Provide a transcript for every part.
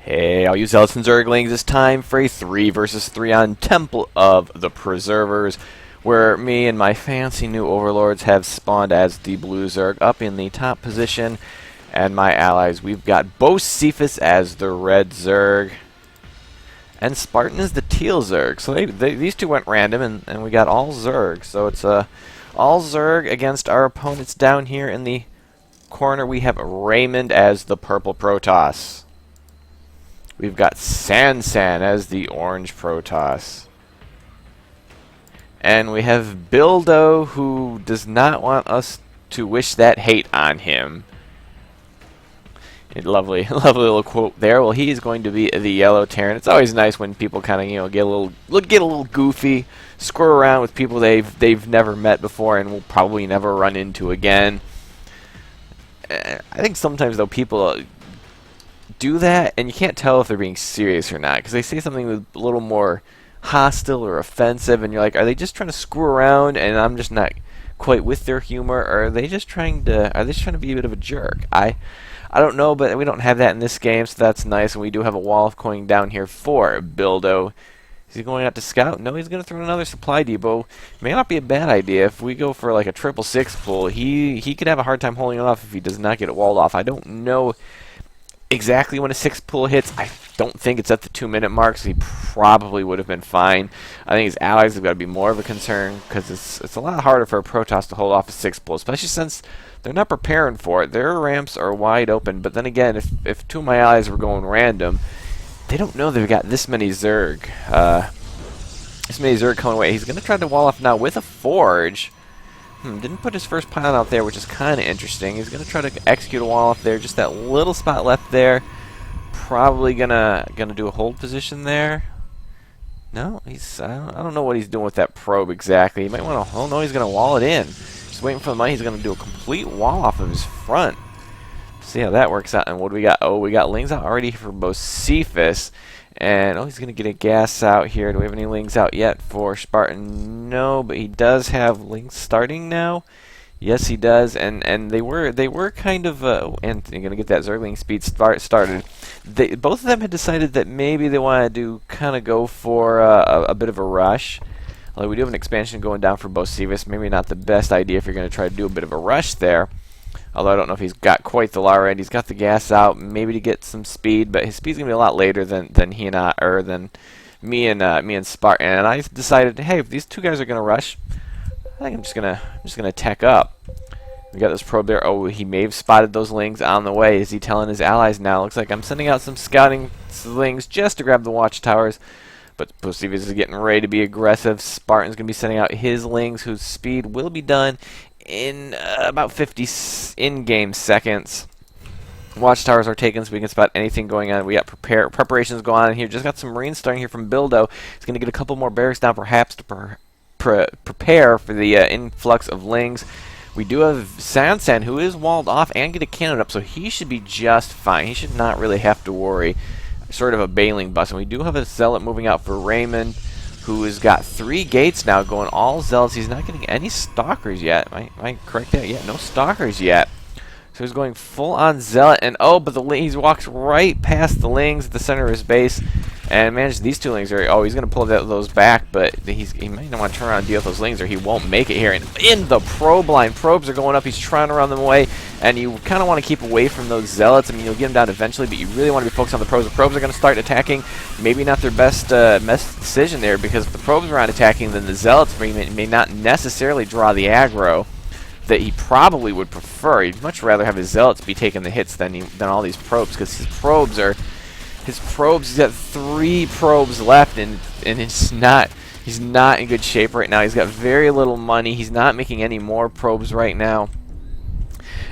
Hey, all you Zealots and Zerglings, it's time for a 3 versus 3 on Temple of the Preservers, where me and my fancy new overlords have spawned as the blue Zerg up in the top position, and my allies, we've got Bocephus as the red Zerg, and Spartan is the teal Zerg. So these two went random, and we got all Zerg. So it's all Zerg against our opponents down here in the corner. We have Raymond as the purple Protoss. We've got Sansan as the orange Protoss. And we have Bildo, who does not want us to wish that hate on him. Lovely, lovely little quote there. Well, he is going to be the yellow Terran. It's always nice when people kind of, get a little goofy, squirrel around with people they've never met before and will probably never run into again. I think sometimes though people do that, and you can't tell if they're being serious or not, because they say something a little more hostile or offensive, and you're like, are they just trying to screw around, and I'm just not quite with their humor, or are they just trying to be a bit of a jerk? I don't know, but we don't have that in this game, so that's nice, and we do have a wall of coin down here for Bildo. Is he going out to scout? No, he's going to throw another supply depot. May not be a bad idea. If we go for like a 666 pull, he could have a hard time holding it off if he does not get it walled off. I don't know exactly when a 6 pull hits. I don't think it's at the 2-minute mark, so he probably would have been fine. I think his allies have got to be more of a concern, because it's a lot harder for a Protoss to hold off a 6 pull, especially since they're not preparing for it. Their ramps are wide open, but then again, if two of my allies were going random, they don't know they've got this many Zerg. This many Zerg coming away. He's going to try to wall off now with a Forge. Didn't put his first pylon out there, which is kind of interesting. He's going to try to execute a wall off there. Just that little spot left there. Probably gonna do a hold position there. No, I don't know what he's doing with that probe exactly. He might want to. Oh no, he's going to wall it in. Just waiting for the money. He's going to do a complete wall off of his front. See how that works out. And what do we got? Oh, we got Lings out already for Bocephus. And, he's going to get a gas out here. Do we have any Lings out yet for Spartan? No, but he does have Lings starting now. Yes, he does. And they were kind of, and you're going to get that Zergling speed started. Both of them had decided that maybe they wanted to kind of go for a bit of a rush. Although we do have an expansion going down for Bocephus. Maybe not the best idea if you're going to try to do a bit of a rush there. Although I don't know if he's got quite the Lara end. He's got the gas out, maybe to get some speed, but his speed's gonna be a lot later than he and I, or than me and Spartan. And I decided, hey, if these two guys are gonna rush, I think I'm just gonna tech up. We got this probe there. Oh, he may have spotted those Lings on the way. Is he telling his allies now? Looks like I'm sending out some scouting Lings just to grab the watchtowers. But Bocephus is getting ready to be aggressive. Spartan's gonna be sending out his Lings, whose speed will be done in about 50 in-game seconds. Watchtowers are taken so we can spot anything going on. We got preparations going on here. Just got some Marines starting here from Bildo. He's going to get a couple more barracks down perhaps to prepare for the influx of Lings. We do have Sansan, who is walled off and get a cannon up, so he should be just fine. He should not really have to worry. Sort of a bailing bus. And we do have a Zealot moving out for Raymond, who has got 3 gates now going all Zealots. He's not getting any Stalkers yet. Am I correct that? Yeah, no Stalkers yet. So he's going full on Zealot, and but he walks right past the Lings at the center of his base, and manages these 2 Lings. He's going to pull those back, but he might not want to turn around and deal with those Lings, or he won't make it here. And in the probe line, probes are going up. He's trying to run them away, and you kind of want to keep away from those Zealots. I mean, you'll get them down eventually, but you really want to be focused on the probes. The probes are going to start attacking. Maybe not their best decision there, because if the probes are not attacking, then the Zealots may not necessarily draw the aggro that he probably would prefer. He'd much rather have his Zealots be taking the hits than all these probes, because he's got 3 probes left, and he's not in good shape right now. He's got very little money. He's not making any more probes right now.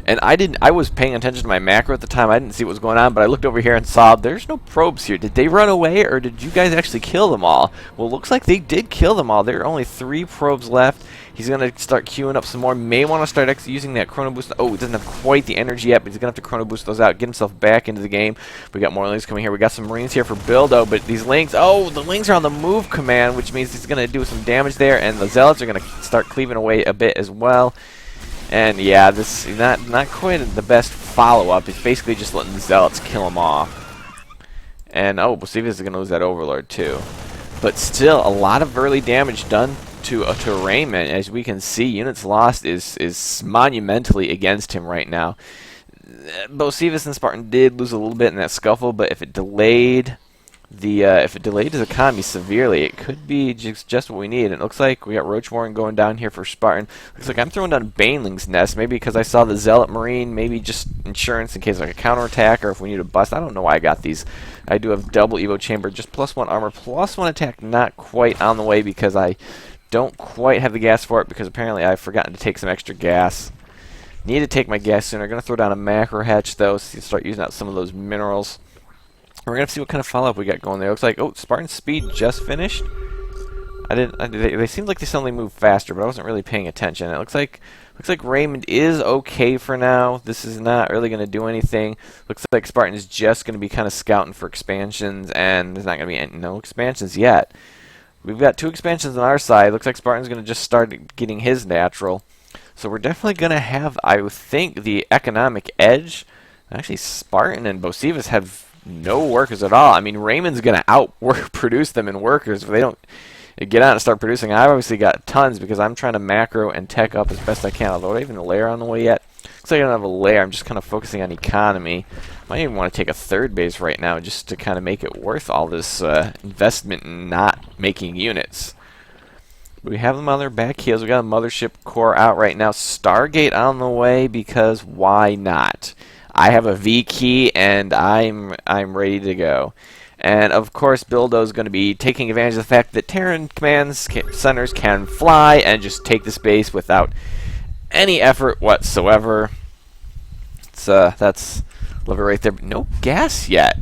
And I was paying attention to my macro at the time. I didn't see what was going on, but I looked over here and saw there's no probes here. Did they run away, or did you guys actually kill them all? Well, it looks like they did kill them all. There are only 3 probes left. He's going to start queuing up some more. May want to start using that Chrono Boost. Oh, he doesn't have quite the energy yet, but he's going to have to Chrono Boost those out, get himself back into the game. We got more Lings coming here. We got some Marines here for Bildo, but these Lings, the Lings are on the move command, which means he's going to do some damage there, and the Zealots are going to start cleaving away a bit as well. And yeah, this is not quite the best follow-up. It's basically just letting the Zealots kill him off. And, oh, Bocephus is going to lose that Overlord, too. But still, a lot of early damage done to Raymond. As we can see, units lost is monumentally against him right now. Bocephus and Spartan did lose a little bit in that scuffle, but if it delayed his economy severely, it could be just what we need. And it looks like we got Roach Warren going down here for Spartan. Looks like I'm throwing down Baneling's Nest, maybe because I saw the Zealot Marine, maybe just insurance in case like a counterattack or if we need a bust. I don't know why I got these. I do have double Evo Chamber, just +1 armor, +1 attack, not quite on the way because I don't quite have the gas for it because apparently I've forgotten to take some extra gas. Need to take my gas sooner. Going to throw down a macro hatch though, so you start using out some of those minerals. We're going to see what kind of follow-up we got going there. Looks like, oh, Spartan Speed just finished. They seemed like they suddenly moved faster, but I wasn't really paying attention. It looks like Raymond is okay for now. This is not really going to do anything. Looks like Spartan is just going to be kind of scouting for expansions, and there's not going to be no expansions yet. We've got 2 expansions on our side. Looks like Spartan's going to just start getting his natural. So we're definitely going to have, I would think, the economic edge. Actually, Spartan and Bocephus have no workers at all. I mean, Raymond's going to produce them in workers if they don't get out and start producing. I've obviously got tons because I'm trying to macro and tech up as best I can. Although I don't even have a layer on the way yet. Looks like I don't have a layer. I'm just kind of focusing on economy. Might even want to take a 3rd base right now just to kind of make it worth all this investment in not making units. We have them on their back heels. We got a mothership core out right now. Stargate on the way because why not? I have a V key and I'm ready to go. And of course, Bildo's going to be taking advantage of the fact that Terran command centers can fly and just take the space without any effort whatsoever. That's love it right there. But no gas yet.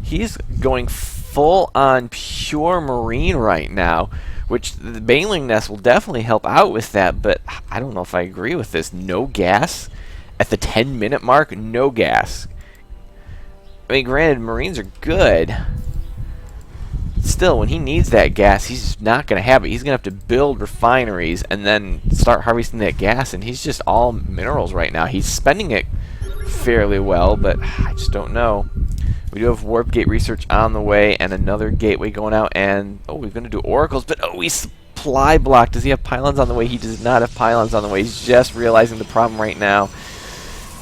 He's going full on pure marine right now, which the Baneling Nest will definitely help out with that. But I don't know if I agree with this. No gas at the 10-minute mark. No gas. I mean, granted, Marines are good. Still, when he needs that gas, he's not going to have it. He's going to have to build refineries and then start harvesting that gas, and he's just all minerals right now. He's spending it fairly well, but I just don't know. We do have Warp Gate research on the way and another gateway going out, and oh, we're going to do oracles, but oh, he's supply block. Does he have pylons on the way? He does not have pylons on the way. He's just realizing the problem right now.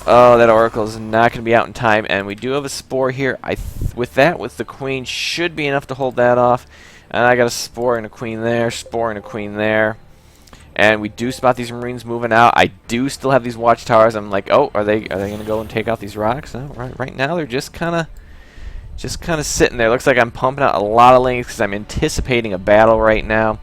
Oh, that oracle is not going to be out in time, and we do have a spore here. With the queen, should be enough to hold that off. And I got a spore and a queen there, spore and a queen there. And we do spot these Marines moving out. I do still have these watchtowers. I'm like, oh, are they going to go and take out these rocks? No, right now they're just kind of sitting there. Looks like I'm pumping out a lot of links because I'm anticipating a battle right now.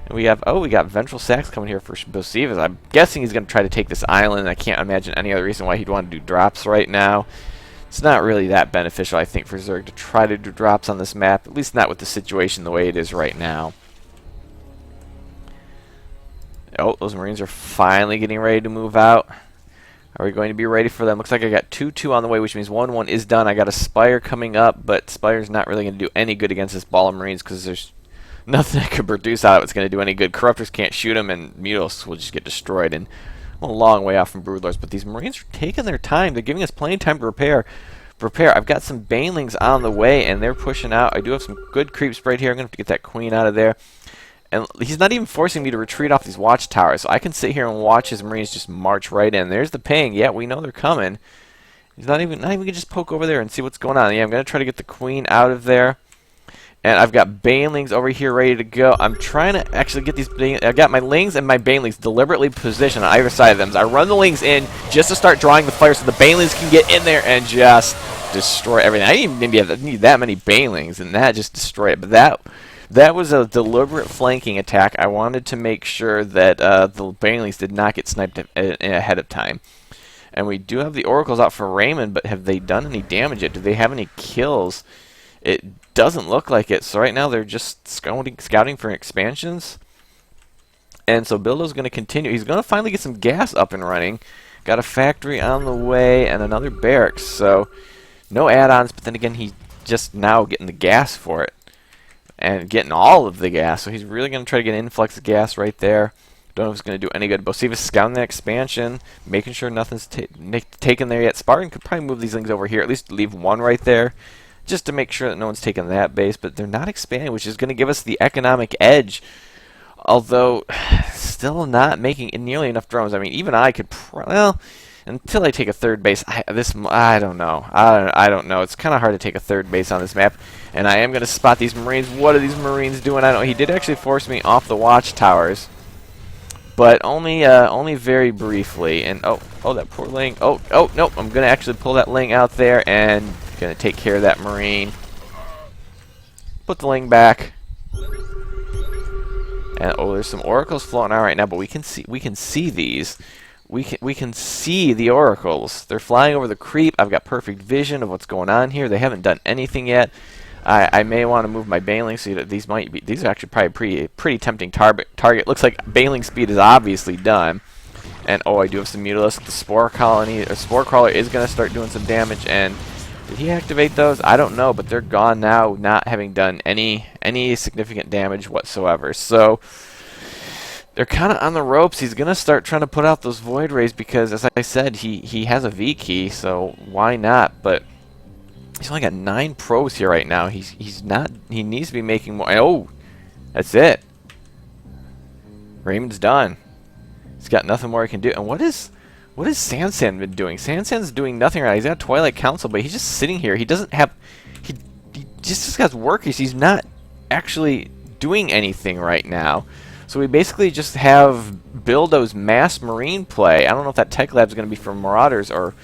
And we got Ventral Sacs coming here for Bocephus. I'm guessing he's going to try to take this island. I can't imagine any other reason why he'd want to do drops right now. It's not really that beneficial, I think, for Zerg to try to do drops on this map, at least not with the situation the way it is right now. Oh, those Marines are finally getting ready to move out. Are we going to be ready for them? Looks like I got 2-2 on the way, which means 1-1 is done. I got a Spire coming up, but Spire's not really going to do any good against this ball of Marines because there's nothing I could produce out of it's going to do any good. Corruptors can't shoot them, and Mutos will just get destroyed. And I'm a long way off from Broodlords, but these Marines are taking their time. They're giving us plenty of time to prepare. I've got some Banelings on the way, and they're pushing out. I do have some good creeps right here. I'm going to have to get that queen out of there. And he's not even forcing me to retreat off these watchtowers, so I can sit here and watch his Marines just march right in. There's the ping. Yeah, we know they're coming. He's not even going to just poke over there and see what's going on. Yeah, I'm going to try to get the queen out of there. And I've got Banelings over here ready to go. I'm trying to actually get these. I've got my Lings and my Banelings deliberately positioned on either side of them. So I run the Lings in just to start drawing the fire so the Banelings can get in there and just destroy everything. I didn't even maybe need that many Banelings, and that just destroyed it. But that was a deliberate flanking attack. I wanted to make sure that the Banelings did not get sniped ahead of time. And we do have the Oracles out for Raymond, but have they done any damage yet? Do they have any kills? It doesn't look like it. So right now they're just scouting for expansions. And so Bildo's going to continue. He's going to finally get some gas up and running. Got a factory on the way and another barracks. So no add-ons, but then again, he's just now getting the gas for it. And getting all of the gas. So he's really going to try to get an influx of gas right there. Don't know if it's going to do any good. Bocephus scouting that expansion, making sure nothing's taken there yet. Spartan could probably move these things over here, at least leave one right there. just to make sure that no one's taking that base. But they're not expanding, which is going to give us the economic edge. Although, still not making nearly enough drones. I mean, even I could, well, until I take a third base, I don't know. I don't know. It's kind of hard to take a third base on this map. And I am going to spot these Marines. What are these Marines doing? I don't know. He did actually force me off the watchtowers, but only very briefly. And oh, that poor Ling. Oh, nope. I'm going to actually pull that Ling out there and going to take care of that Marine. Put the Ling back. And there's some oracles floating out right now, but we can see these. We can see the oracles. They're flying over the creep. I've got perfect vision of what's going on here. They haven't done anything yet. I may want to move my Baneling so that these are actually probably pretty tempting target. Looks like Baneling speed is obviously done. And I do have some Mutalisk. The Spore Colony, or Spore Crawler is going to start doing some damage. And did he activate those? I don't know, but they're gone now, not having done any significant damage whatsoever. So they're kind of on the ropes. He's going to start trying to put out those Void Rays because, as I said, he has a V key, so why not? But he's only got 9 pros here right now. He needs to be making more. Oh, that's it. Raymond's done. He's got nothing more he can do. And what is Sansan been doing? Sansan's doing nothing right. He's got Twilight Council, but he's just sitting here. He doesn't have. He just has workers. He's not actually doing anything right now. So we basically just have Bildo's mass Marine play. I don't know if that Tech Lab's going to be for Marauders or,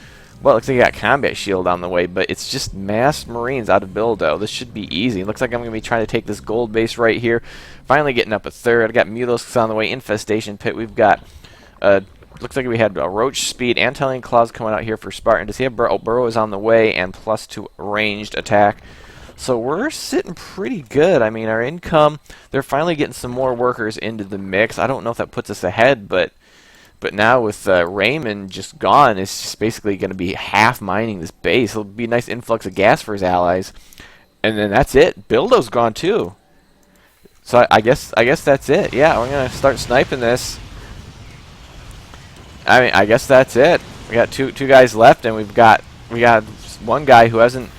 well, it looks like he got Combat Shield on the way, but it's just mass Marines out of Bildo. This should be easy. It looks like I'm going to be trying to take this gold base right here. Finally getting up a third. I got Mutalisks on the way. Infestation Pit. We've got, looks like we had a Roach Speed. Antlion Claws coming out here for Spartan. Does he have Burrow? Burrow is on the way and +2 ranged attack. So we're sitting pretty good. I mean, our income, they're finally getting some more workers into the mix. I don't know if that puts us ahead, but now with Raymond just gone, it's just basically going to be half mining this base. It'll be a nice influx of gas for his allies. And then that's it. Bildo's gone too. So I guess that's it. Yeah, we're going to start sniping this. I mean, I guess that's it. We got two guys left, and we got one guy who hasn't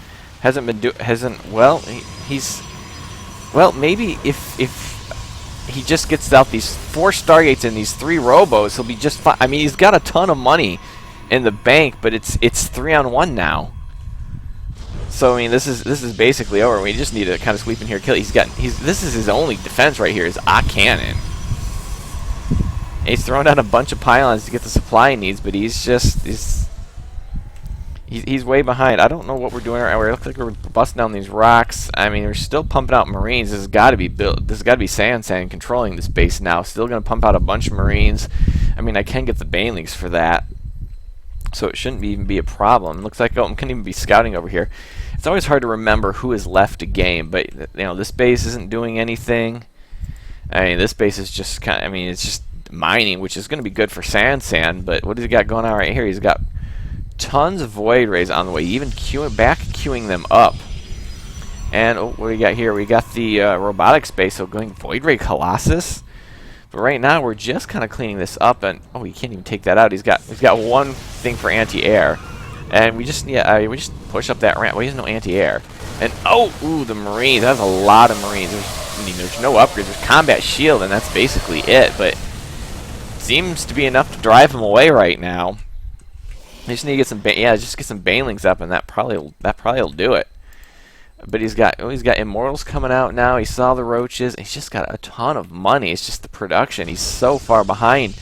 maybe if he just gets out these 4 Stargates and these 3 Robos, he'll be just fine. I mean, he's got a ton of money in the bank, but it's 3-on-1 now. So I mean, this is basically over. We just need to kind of sweep in here, kill. This is his only defense right here is a cannon. And he's throwing down a bunch of pylons to get the supply he needs, but He's way behind. I don't know what we're doing right now. It looks like we're busting down these rocks. I mean, we're still pumping out Marines. This has got to be built. This has got to be Sansan controlling this base now. Still going to pump out a bunch of Marines. I mean, I can get the Banelings for that, so it shouldn't even be a problem. Looks like I can't even be scouting over here. It's always hard to remember who is left to game, but this base isn't doing anything. I mean, this base is just kind of. I mean, it's just mining, which is going to be good for Sansan. But what has he got going on right here? He's got tons of Void Rays on the way, even queuing them up. And what do we got here? We got the robotics base, so going Void Ray Colossus. But right now we're just kind of cleaning this up, and he can't even take that out. He's got one thing for anti-air, and we just push up that ramp. Well, he has no anti-air, and the Marines. That's a lot of Marines. There's no upgrades. There's combat shield, and that's basically it. But seems to be enough to drive him away right now. We just need to get some just get some Banelings up, and that probably will do it. But he's got Immortals coming out now. He saw the Roaches. He's just got a ton of money. It's just the production. He's so far behind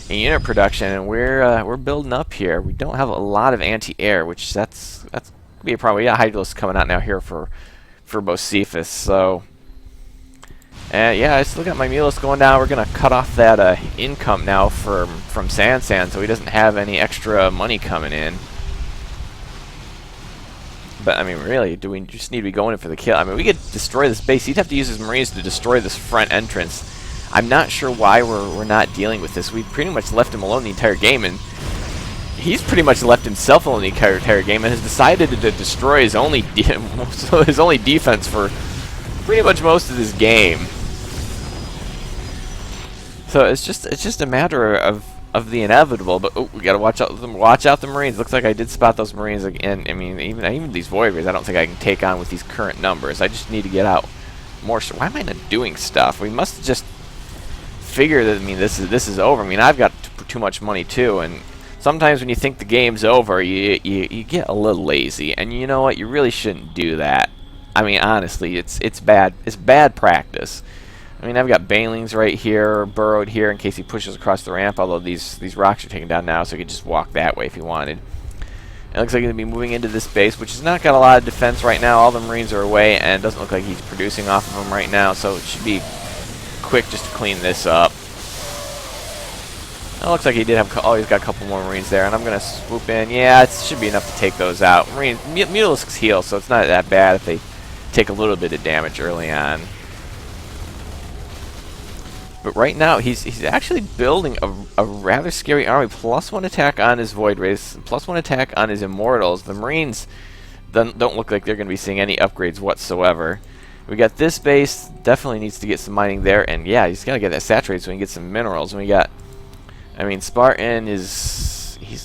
in unit production, and we're building up here. We don't have a lot of anti-air, which that's gonna be a problem. We got Hydralis coming out now here for Bocephus. So yeah, I still got my Mulus going down. We're gonna cut off that income now from Sansan, so he doesn't have any extra money coming in. But I mean, really, do we just need to be going in for the kill? I mean, we could destroy this base. He'd have to use his Marines to destroy this front entrance. I'm not sure why we're not dealing with this. We pretty much left him alone the entire game, and he's pretty much left himself alone the entire game, and has decided to destroy his only defense for pretty much most of this game. So it's just a matter of of the inevitable. But we gotta watch out. Watch out the Marines. Looks like I did spot those Marines again. I mean, even these Void Rays, I don't think I can take on with these current numbers. I just need to get out more. Why am I not doing stuff? We must just figure that. I mean, this is over. I mean, I've got too much money too, and sometimes when you think the game's over, you get a little lazy, and you know what? You really shouldn't do that. I mean, honestly, it's bad. It's bad practice. I mean, I've got Banelings right here, burrowed here in case he pushes across the ramp, although these rocks are taken down now, so he could just walk that way if he wanted. It looks like he's going to be moving into this base, which has not got a lot of defense right now. All the Marines are away, and it doesn't look like he's producing off of them right now, so it should be quick just to clean this up. It looks like he did have, he's got a couple more Marines there, and I'm going to swoop in. Yeah, it should be enough to take those out. Mutalisks heal, so it's not that bad if they take a little bit of damage early on. But right now, he's actually building a rather scary army. +1 attack on his Void Rays, +1 attack on his Immortals. The Marines don't look like they're going to be seeing any upgrades whatsoever. We got this base, definitely needs to get some mining there, and yeah, he's got to get that saturated so he can get some minerals. And we got, I mean, Spartan is, he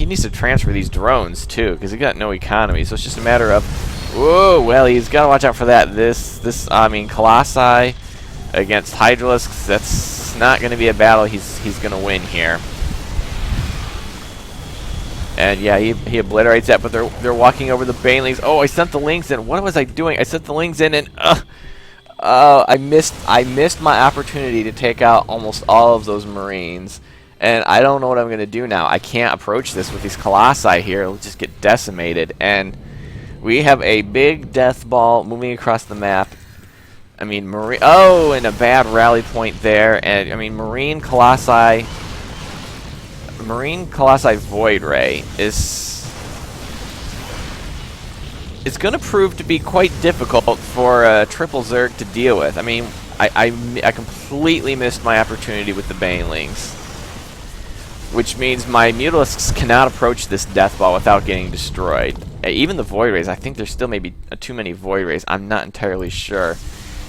needs to transfer these drones too, because he got no economy, so it's just a matter of, whoa, well, he's got to watch out for that. I mean, Colossi against Hydralisks, that's not going to be a battle he's going to win here. And yeah, he obliterates that, but they're walking over the Banelings. Oh, I sent the Lings in. What was I doing? I sent the Lings in, and I missed my opportunity to take out almost all of those Marines. And I don't know what I'm going to do now. I can't approach this with these Colossi here. It'll just get decimated. And we have a big death ball moving across the map. I mean, and a bad rally point there. And I mean, Marine Colossi Void Ray is going to prove to be quite difficult for a triple Zerg to deal with. I mean, I completely missed my opportunity with the Banelings, which means my Mutalisks cannot approach this death ball without getting destroyed. Even the Void Rays, I think there's still maybe too many Void Rays. I'm not entirely sure.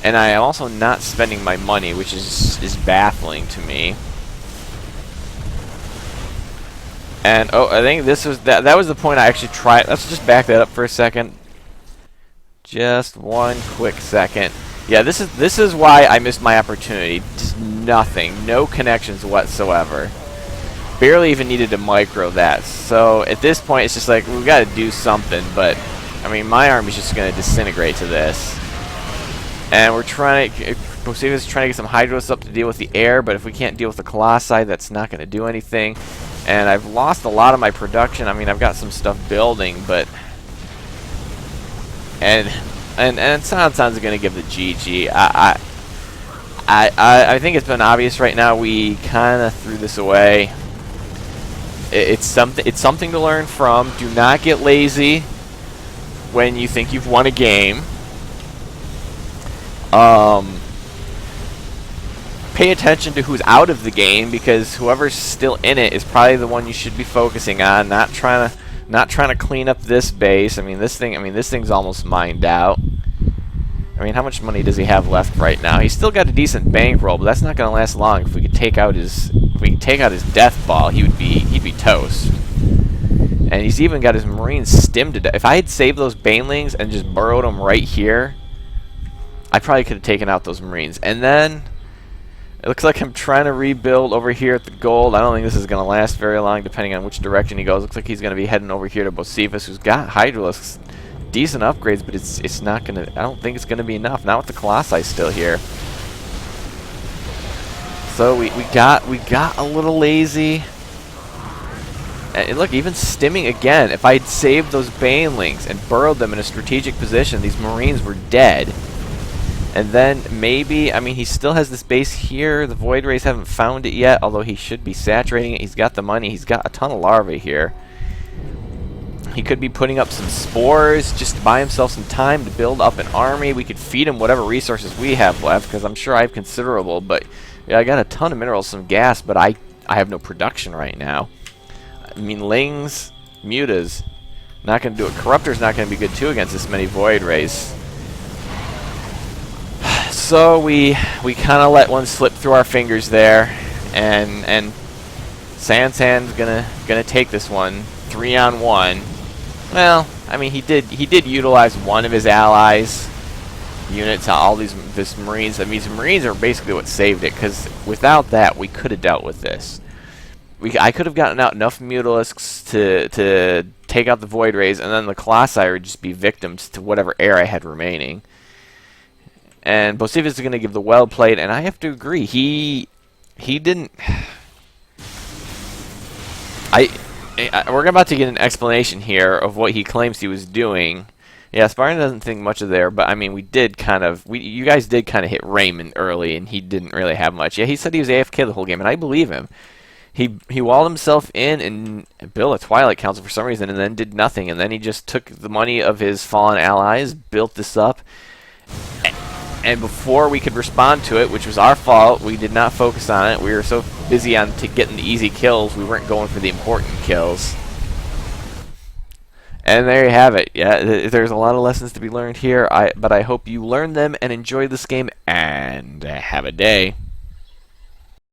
And I am also not spending my money, which is baffling to me. And oh, I think this was that was the point I actually tried. Let's just back that up for a second. Just one quick second. Yeah, this is why I missed my opportunity. Just nothing, no connections whatsoever. Barely even needed to micro that. So at this point, it's just like we've got to do something. But I mean, my army's just going to disintegrate to this. And we're trying to, Bocephus is trying to get some Hydros up to deal with the air, but if we can't deal with the Colossi, that's not going to do anything. And I've lost a lot of my production. I mean, I've got some stuff building, but and Sansan's going to give the GG. I think it's been obvious right now. We kind of threw this away. It's something to learn from. Do not get lazy when you think you've won a game. Pay attention to who's out of the game, because whoever's still in it is probably the one you should be focusing on. Not trying to clean up this base. I mean, this thing's almost mined out. I mean, how much money does he have left right now? He's still got a decent bankroll, but that's not going to last long. If we could take out his death ball, he'd be toast. And he's even got his Marines stimmed to death. If I had saved those Banelings and just burrowed them right here, I probably could have taken out those Marines. And then it looks like I'm trying to rebuild over here at the gold. I don't think this is going to last very long, depending on which direction he goes. Looks like he's going to be heading over here to Bocephus, who's got Hydralisks, decent upgrades, but it's not going to. I don't think it's going to be enough. Not with the Colossi still here. So we got a little lazy. And look, even stimming again. If I had saved those Banelings and burrowed them in a strategic position, these Marines were dead. And then maybe, I mean, he still has this base here. The Void Rays haven't found it yet, although he should be saturating it. He's got the money. He's got a ton of larvae here. He could be putting up some spores just to buy himself some time to build up an army. We could feed him whatever resources we have left, because I'm sure I have considerable. But yeah, I got a ton of minerals, some gas, but I have no production right now. I mean, Lings, Mutas, not going to do it. Corruptor's not going to be good too against this many Void Rays. So we kind of let one slip through our fingers there, and Sansan's gonna take this one 3-on-1. Well, I mean, he did utilize one of his allies' units on all these Marines. I mean, these Marines are basically what saved it, because without that, we could have dealt with this. I could have gotten out enough Mutalisks to take out the Void Rays, and then the Colossi would just be victims to whatever air I had remaining. And Bocephus is going to give the well played, and I have to agree, he didn't. We're about to get an explanation here of what he claims he was doing. Yeah, Spartan doesn't think much of there, but I mean, you guys did kind of hit Raymond early, and he didn't really have much. Yeah, he said he was AFK the whole game, and I believe him. He walled himself in and built a Twilight Council for some reason, and then did nothing, and then he just took the money of his fallen allies, built this up, and before we could respond to it, which was our fault, we did not focus on it. We were so busy on getting the easy kills, we weren't going for the important kills. And there you have it. Yeah, there's a lot of lessons to be learned here, but I hope you learned them and enjoyed this game, and have a day.